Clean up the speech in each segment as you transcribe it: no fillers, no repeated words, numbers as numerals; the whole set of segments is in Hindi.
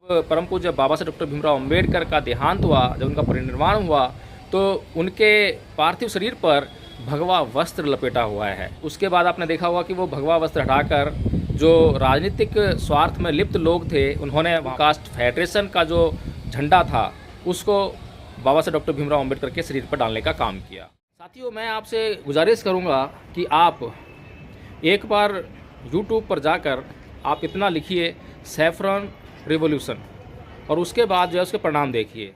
परम पूज्य बाबा साहब डॉक्टर भीमराव अंबेडकर का देहांत हुआ, जब उनका परिनिर्वाण हुआ तो उनके पार्थिव शरीर पर भगवा वस्त्र लपेटा हुआ है। उसके बाद आपने देखा होगा कि वो भगवा वस्त्र हटाकर जो राजनीतिक स्वार्थ में लिप्त लोग थे, उन्होंने कास्ट फेडरेशन का जो झंडा था उसको बाबा साहब डॉक्टर भीमराव अंबेडकर के शरीर पर डालने का काम किया। साथियों, मैं आपसे गुजारिश करूंगा कि आप एक बार यूट्यूब पर जाकर आप इतना लिखिए सैफरन रिवॉल्यूशन और उसके बाद जो है उसके परिणाम देखिए।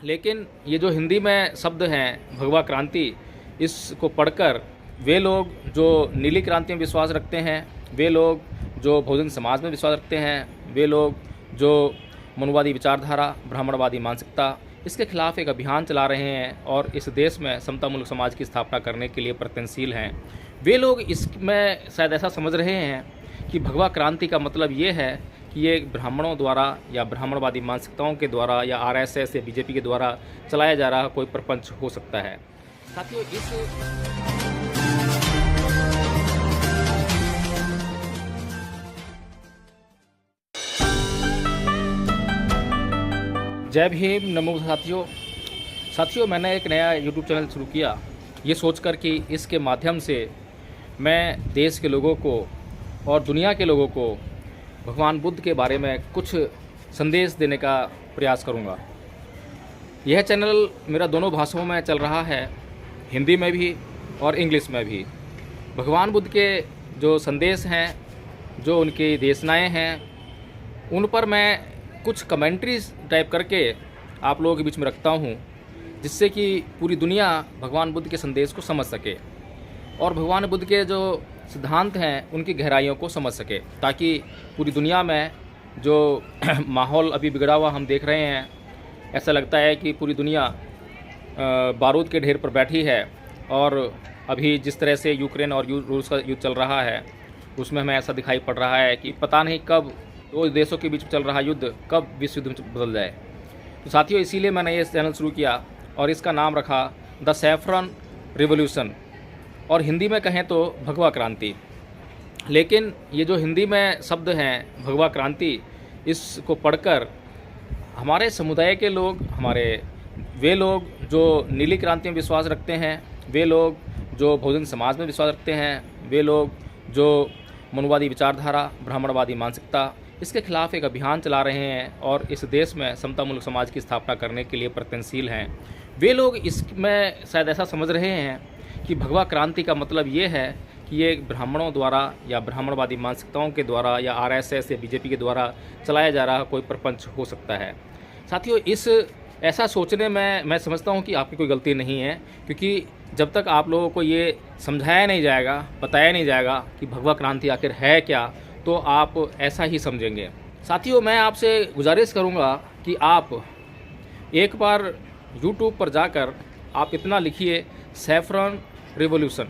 लेकिन ये जो हिंदी में शब्द हैं भगवा क्रांति, इसको पढ़कर वे लोग जो नीली क्रांति में विश्वास रखते हैं, वे लोग जो बहुजन समाज में विश्वास रखते हैं, वे लोग जो मनुवादी विचारधारा, ब्राह्मणवादी मानसिकता, इसके खिलाफ एक अभियान चला रहे हैं और इस देश में समतामूलक समाज की स्थापना करने के लिए प्रयत्नशील हैं। वे लोग इसमें शायद ऐसा समझ रहे हैं कि भगवा क्रांति का मतलब ये है कि ये ब्राह्मणों द्वारा या ब्राह्मणवादी मानसिकताओं के द्वारा या आरएसएस या बीजेपी के द्वारा चलाया जा रहा कोई प्रपंच हो सकता है। साथियों, जय भीम, नमो साथियों, मैंने एक नया यूट्यूब चैनल शुरू किया ये सोचकर कि इसके माध्यम से मैं देश के लोगों को और दुनिया के लोगों को भगवान बुद्ध के बारे में कुछ संदेश देने का प्रयास करूंगा। यह चैनल मेरा दोनों भाषाओं में चल रहा है, हिंदी में भी और इंग्लिश में भी। भगवान बुद्ध के जो संदेश हैं, जो उनकी देशनाएं हैं, उन पर मैं कुछ कमेंट्रीज टाइप करके आप लोगों के बीच में रखता हूं, जिससे कि पूरी दुनिया भगवान बुद्ध के संदेश को समझ सके और भगवान बुद्ध के जो सिद्धांत हैं उनकी गहराइयों को समझ सके, ताकि पूरी दुनिया में जो माहौल अभी बिगड़ा हुआ हम देख रहे हैं, ऐसा लगता है कि पूरी दुनिया बारूद के ढेर पर बैठी है। और अभी जिस तरह से यूक्रेन और रूस का युद्ध चल रहा है, उसमें हमें ऐसा दिखाई पड़ रहा है कि पता नहीं कब दो देशों के बीच चल रहा युद्ध कब विश्व युद्ध में बदल जाए। तो साथियों, इसीलिए मैंने ये चैनल शुरू किया और इसका नाम रखा द सैफरन रिवॉल्यूशन, और हिंदी में कहें तो भगवा क्रांति। लेकिन ये जो हिंदी में शब्द हैं भगवा क्रांति, इसको पढ़कर हमारे समुदाय के लोग, वे लोग जो नीली क्रांति में विश्वास रखते हैं, वे लोग जो बहुजन समाज में विश्वास रखते हैं, वे लोग जो मनुवादी विचारधारा, ब्राह्मणवादी मानसिकता, इसके खिलाफ एक अभियान चला रहे हैं और इस देश में समतामूलक समाज की स्थापना करने के लिए प्रयत्नशील हैं। वे लोग इसमें शायद ऐसा समझ रहे हैं कि भगवा क्रांति का मतलब ये है कि ये ब्राह्मणों द्वारा या ब्राह्मणवादी मानसिकताओं के द्वारा या आरएसएस या बीजेपी के द्वारा चलाया जा रहा कोई प्रपंच हो सकता है। साथियों, ऐसा सोचने में मैं समझता हूँ कि आपकी कोई गलती नहीं है, क्योंकि जब तक आप लोगों को ये समझाया नहीं जाएगा, बताया नहीं जाएगा कि भगवा क्रांति आखिर है क्या, तो आप ऐसा ही समझेंगे। साथियों, मैं आपसे गुजारिश करूँगा कि आप एक बार यूट्यूब पर जाकर आप इतना लिखिए सैफरन रिवॉल्यूशन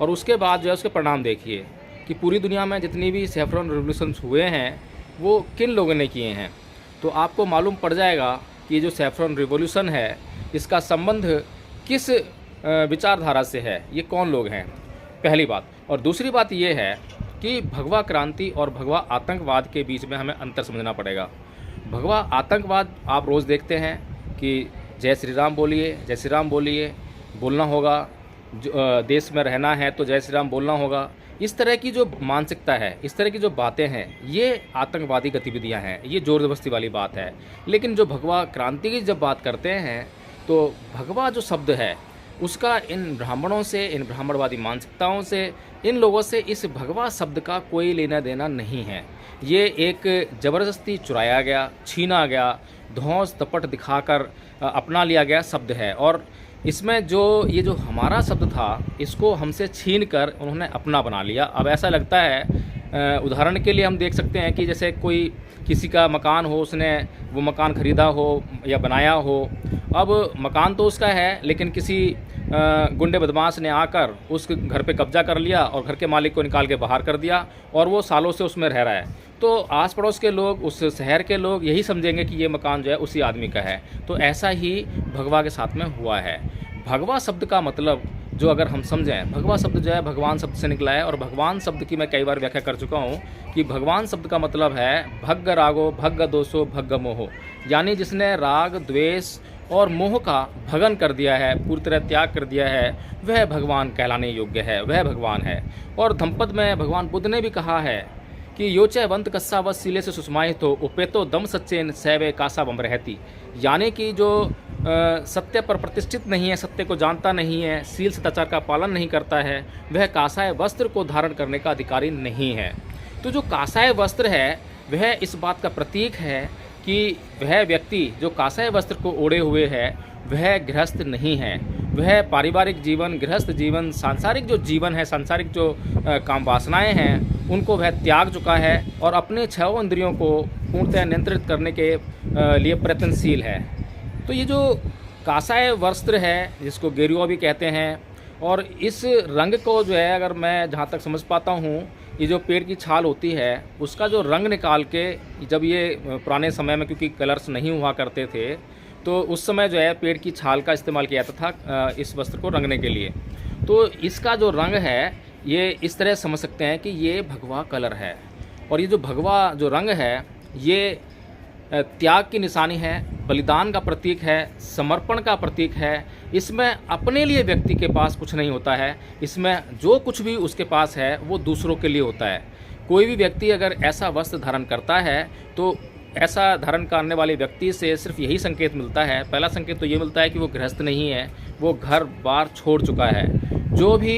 और उसके बाद जो है उसके परिणाम देखिए कि पूरी दुनिया में जितनी भी सैफरन रिवॉल्यूशन हुए हैं वो किन लोगों ने किए हैं। तो आपको मालूम पड़ जाएगा कि जो सैफरन रिवॉल्यूशन है इसका संबंध किस विचारधारा से है, ये कौन लोग हैं, पहली बात। और दूसरी बात ये है कि भगवा क्रांति और भगवा आतंकवाद के बीच में हमें अंतर समझना पड़ेगा। भगवा आतंकवाद आप रोज़ देखते हैं कि जय श्री राम बोलिए, जय श्री राम बोलिए, बोलना होगा, देश में रहना है तो जय श्री राम बोलना होगा। इस तरह की जो मानसिकता है, इस तरह की जो बातें हैं, ये आतंकवादी गतिविधियां हैं, ये ज़ोर ज़बरदस्ती वाली बात है। लेकिन जो भगवा क्रांति की जब बात करते हैं तो भगवा जो शब्द है उसका इन ब्राह्मणों से, इन ब्राह्मणवादी मानसिकताओं से, इन लोगों से इस भगवा शब्द का कोई लेना देना नहीं है। ये एक ज़बरदस्ती चुराया गया, छीना गया, धौंस तपट दिखाकर अपना लिया गया शब्द है। और इसमें जो ये जो हमारा शब्द था, इसको हमसे छीन कर उन्होंने अपना बना लिया। अब ऐसा लगता है, उदाहरण के लिए हम देख सकते हैं कि जैसे कोई किसी का मकान हो, उसने वो मकान ख़रीदा हो या बनाया हो, अब मकान तो उसका है लेकिन किसी गुंडे बदमाश ने आकर उस घर पे कब्जा कर लिया और घर के मालिक को निकाल के बाहर कर दिया और वो सालों से उसमें रह रहा है। तो आस पड़ोस के लोग, उस शहर के लोग यही समझेंगे कि ये मकान जो है उसी आदमी का है। तो ऐसा ही भगवा के साथ में हुआ है। भगवा शब्द का मतलब जो अगर हम समझें, भगवा शब्द जो है भगवान शब्द से निकला है, और भगवान शब्द की मैं कई बार व्याख्या कर चुका हूँ कि भगवान शब्द का मतलब है भग्ग रागो भग्ग दोषो भग्ग मोहो, यानी जिसने राग द्वेष और मोह का भगन कर दिया है, पूरी तरह त्याग कर दिया है, वह भगवान कहलाने योग्य है, वह भगवान है। और धम्पद में भगवान बुद्ध ने भी कहा है कि योचे वंत कस्सा व सीले से सुषमाहित हो उपेतो दम सच्चेन सैवे कासा बम रहती, यानी कि जो सत्य पर प्रतिष्ठित नहीं है, सत्य को जानता नहीं है, शील सदाचार का पालन नहीं करता है, वह कासाय वस्त्र को धारण करने का अधिकारी नहीं है। तो जो कासाय वस्त्र है वह इस बात का प्रतीक है कि वह व्यक्ति जो कासाय वस्त्र को ओढ़े हुए है वह गृहस्थ नहीं है, वह पारिवारिक जीवन, गृहस्थ जीवन, सांसारिक जो जीवन है, सांसारिक जो काम वासनाएं हैं उनको वह त्याग चुका है और अपने 6 इंद्रियों को पूर्णतः नियंत्रित करने के लिए प्रयत्नशील है। तो ये जो कासाय वस्त्र है जिसको गेरुआ भी कहते हैं, और इस रंग को जो है अगर मैं जहाँ तक समझ पाता हूँ, ये जो पेड़ की छाल होती है उसका जो रंग निकाल के, जब ये पुराने समय में क्योंकि कलर्स नहीं हुआ करते थे तो उस समय जो है पेड़ की छाल का इस्तेमाल किया जाता था इस वस्त्र को रंगने के लिए। तो इसका जो रंग है ये इस तरह समझ सकते हैं कि ये भगवा कलर है, और ये जो भगवा जो रंग है ये त्याग की निशानी है, बलिदान का प्रतीक है, समर्पण का प्रतीक है। इसमें अपने लिए व्यक्ति के पास कुछ नहीं होता है, इसमें जो कुछ भी उसके पास है वो दूसरों के लिए होता है। कोई भी व्यक्ति अगर ऐसा वस्त्र धारण करता है तो ऐसा धारण करने वाले व्यक्ति से सिर्फ यही संकेत मिलता है, पहला संकेत तो ये मिलता है कि वो गृहस्थ नहीं है, वो घर बार छोड़ चुका है। जो भी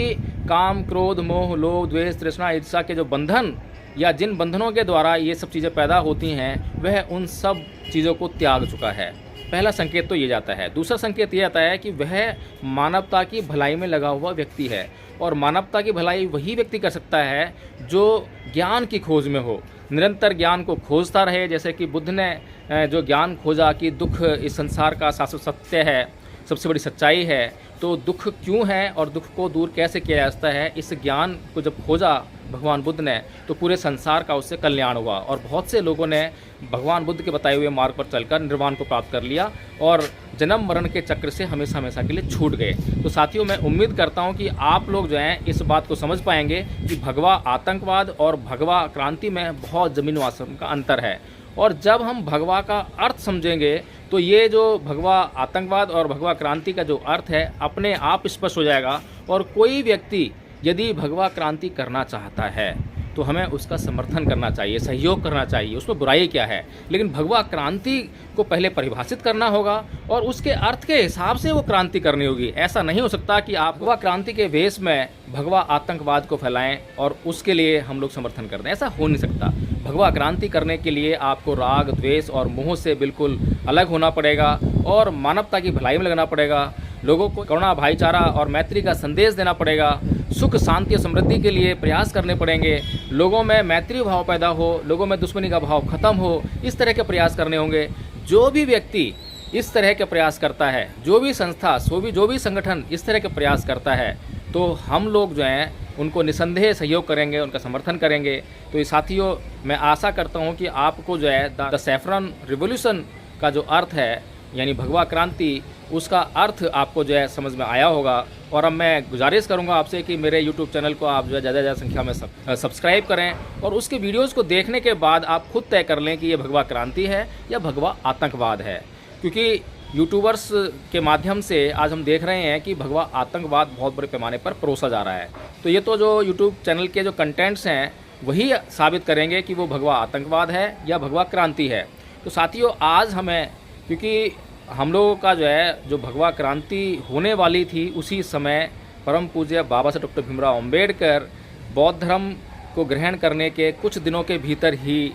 काम, क्रोध, मोह, लोभ, द्वेष, तृष्णा, ईर्ष्या के जो बंधन या जिन बंधनों के द्वारा ये सब चीज़ें पैदा होती हैं वह उन सब चीज़ों को त्याग चुका है। पहला संकेत तो ये जाता है। दूसरा संकेत ये आता है कि वह मानवता की भलाई में लगा हुआ व्यक्ति है, और मानवता की भलाई वही व्यक्ति कर सकता है जो ज्ञान की खोज में हो, निरंतर ज्ञान को खोजता रहे। जैसे कि बुद्ध ने जो ज्ञान खोजा कि दुख इस संसार का शाश्वत सत्य है, सबसे बड़ी सच्चाई है, तो दुख क्यों है और दुख को दूर कैसे किया जा सकता है, इस ज्ञान को जब खोजा भगवान बुद्ध ने तो पूरे संसार का उससे कल्याण हुआ, और बहुत से लोगों ने भगवान बुद्ध के बताए हुए मार्ग पर चलकर निर्वाण को प्राप्त कर लिया और जन्म मरण के चक्र से हमेशा हमेशा के लिए छूट गए। तो साथियों, मैं उम्मीद करता हूं कि आप लोग जो हैं इस बात को समझ पाएंगे कि भगवा आतंकवाद और भगवा क्रांति में बहुत ज़मीन व आसमान का अंतर है। और जब हम भगवा का अर्थ समझेंगे तो ये जो भगवा आतंकवाद और भगवा क्रांति का जो अर्थ है अपने आप स्पष्ट हो जाएगा। और कोई व्यक्ति यदि भगवा क्रांति करना चाहता है तो हमें उसका समर्थन करना चाहिए, सहयोग करना चाहिए, उसमें बुराई क्या है। लेकिन भगवा क्रांति को पहले परिभाषित करना होगा और उसके अर्थ के हिसाब से वो क्रांति करनी होगी। ऐसा नहीं हो सकता कि आप भगवा क्रांति के वेश में भगवा आतंकवाद को फैलाएं और उसके लिए हम लोग समर्थन कर दें, ऐसा हो नहीं सकता। भगवा क्रांति करने के लिए आपको राग, द्वेष और मोह से बिल्कुल अलग होना पड़ेगा और मानवता की भलाई में लगना पड़ेगा। लोगों को करुणा, भाईचारा और मैत्री का संदेश देना पड़ेगा। सुख, शांति और समृद्धि के लिए प्रयास करने पड़ेंगे। लोगों में मैत्री भाव पैदा हो, लोगों में दुश्मनी का भाव खत्म हो, इस तरह के प्रयास करने होंगे। जो भी व्यक्ति इस तरह के प्रयास करता है, जो भी संस्था, जो भी संगठन इस तरह के प्रयास करता है, तो हम लोग जो हैं उनको निसंदेह सहयोग करेंगे, उनका समर्थन करेंगे। तो ये साथियों, मैं आशा करता हूँ कि आपको जो है द सैफरन रिवॉल्यूशन का जो अर्थ है यानी भगवा क्रांति, उसका अर्थ आपको जो है समझ में आया होगा। और अब मैं गुजारिश करूंगा आपसे कि मेरे YouTube चैनल को आप जो है ज़्यादा संख्या में सब्सक्राइब करें और उसके वीडियोस को देखने के बाद आप खुद तय कर लें कि ये भगवा क्रांति है या भगवा आतंकवाद है। क्योंकि यूट्यूबर्स के माध्यम से आज हम देख रहे हैं कि भगवा आतंकवाद बहुत बड़े पैमाने पर परोसा जा रहा है। तो ये तो जो यूट्यूब चैनल के जो कंटेंट्स हैं वही साबित करेंगे कि वो भगवा आतंकवाद है या भगवा क्रांति है। तो साथियों, आज हमें, क्योंकि हम लोगों का जो है जो भगवा क्रांति होने वाली थी उसी समय परम पूज्य बाबा साहब डॉक्टर भीमराव अंबेडकर बौद्ध धर्म को ग्रहण करने के कुछ दिनों के भीतर ही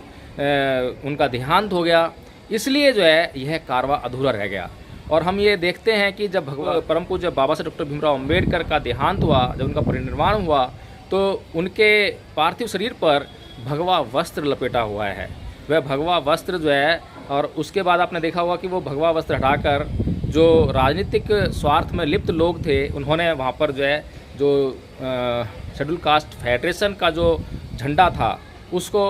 उनका देहांत हो गया, इसलिए जो है यह कारवा अधूरा रह गया। और हम ये देखते हैं कि जब परम पूज्य बाबा साहब डॉक्टर भीमराव अंबेडकर का देहांत हुआ, जब उनका परिनिर्वाण हुआ, तो उनके पार्थिव शरीर पर भगवा वस्त्र लपेटा हुआ है। वह भगवा वस्त्र जो है, और उसके बाद आपने देखा होगा कि वो भगवा वस्त्र हटाकर जो राजनीतिक स्वार्थ में लिप्त लोग थे उन्होंने वहाँ पर जो है जो शेड्यूल कास्ट फेडरेशन का जो झंडा था उसको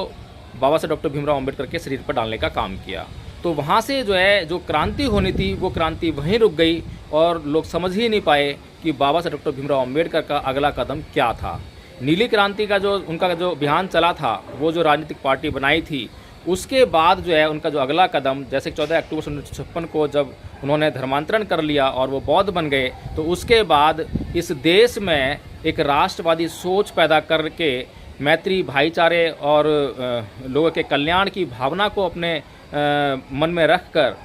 बाबा साहब डॉक्टर भीमराव अंबेडकर के शरीर पर डालने का काम किया। तो वहाँ से जो है जो क्रांति होनी थी वो क्रांति वहीं रुक गई और लोग समझ ही नहीं पाए कि बाबा साहब डॉक्टर भीमराव अम्बेडकर का अगला कदम क्या था। नीली क्रांति का जो उनका जो अभियान चला था, वो जो राजनीतिक पार्टी बनाई थी, उसके बाद जो है उनका जो अगला कदम, जैसे 14 अक्टूबर 1956 को जब उन्होंने धर्मांतरण कर लिया और वो बौद्ध बन गए, तो उसके बाद इस देश में एक राष्ट्रवादी सोच पैदा करके मैत्री, भाईचारे और लोगों के कल्याण की भावना को अपने मन में रख कर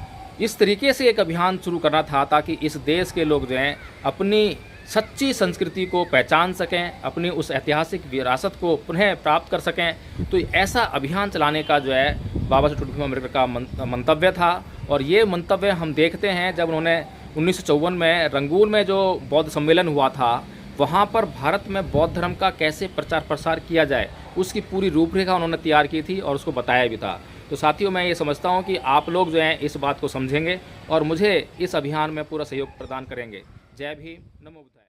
इस तरीके से एक अभियान शुरू करना था ताकि इस देश के लोग जो हैं अपनी सच्ची संस्कृति को पहचान सकें, अपनी उस ऐतिहासिक विरासत को पुनः प्राप्त कर सकें। तो ऐसा अभियान चलाने का जो है बाबा साहब डॉक्टर भीमराव अम्बेडकर का मंतव्य था। और ये मंतव्य हम देखते हैं जब उन्होंने 1954 में रंगून में जो बौद्ध सम्मेलन हुआ था, वहाँ पर भारत में बौद्ध धर्म का कैसे प्रचार प्रसार किया जाए, उसकी पूरी रूपरेखा उन्होंने तैयार की थी और उसको बताया भी था। तो साथियों, मैं ये समझता हूँ कि आप लोग जो हैं इस बात को समझेंगे और मुझे इस अभियान में पूरा सहयोग प्रदान करेंगे। जय भीम, नमो बुद्धाय।